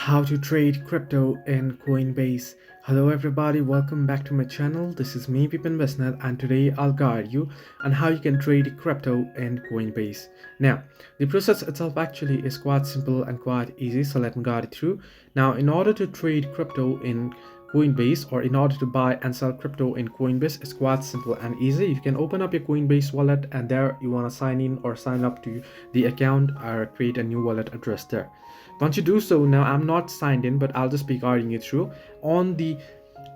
How to trade crypto in Coinbase. Hello everybody, welcome back to my channel. This is me Vipin Vesnath, and today I'll guide you on how you can trade crypto in Coinbase. Now the process itself actually is quite simple and quite easy, so let me guide it through. Now in order to trade crypto in Coinbase, or in order to buy and sell crypto in Coinbase, it's quite simple and easy. You can open up your Coinbase wallet, and there you want to sign in or sign up to the account or create a new wallet address there. Once you do so, now I'm not signed in, but I'll just be guiding you through. On the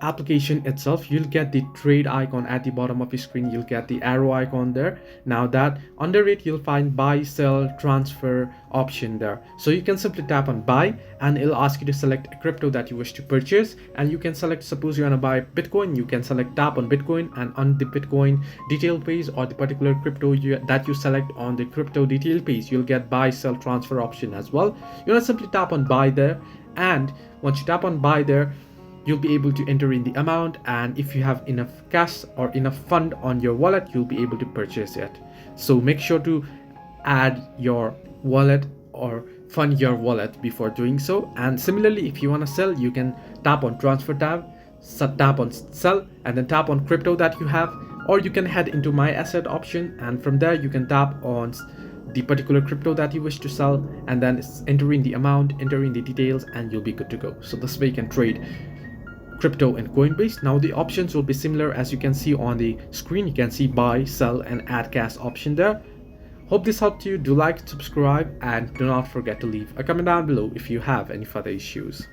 application itself, you'll get the trade icon at the bottom of your screen. You'll get the arrow icon there. Now that under it, you'll find buy, sell, transfer option there. So you can simply tap on buy, and it'll ask you to select a crypto that you wish to purchase, and you can select, suppose you want to buy Bitcoin, you can select tap on Bitcoin, and on the Bitcoin detail page or the particular crypto that you select on the crypto detail page, you'll get buy, sell, transfer option as well. You want to simply tap on buy there, and once you tap on buy there, you'll be able to enter in the amount, and if you have enough cash or enough fund on your wallet, you'll be able to purchase it. So make sure to add your wallet or fund your wallet before doing so. And similarly, if you want to sell, you can tap on transfer tab, tap on sell, and then tap on crypto that you have, or you can head into my asset option, and from there you can tap on the particular crypto that you wish to sell, and then enter in the amount, enter in the details, and you'll be good to go. So this way you can trade crypto in Coinbase. Now the options will be similar as you can see on the screen. You can see buy, sell, and add cash option there. Hope this helped you. Do like, subscribe, and do not forget to leave a comment down below if you have any further issues.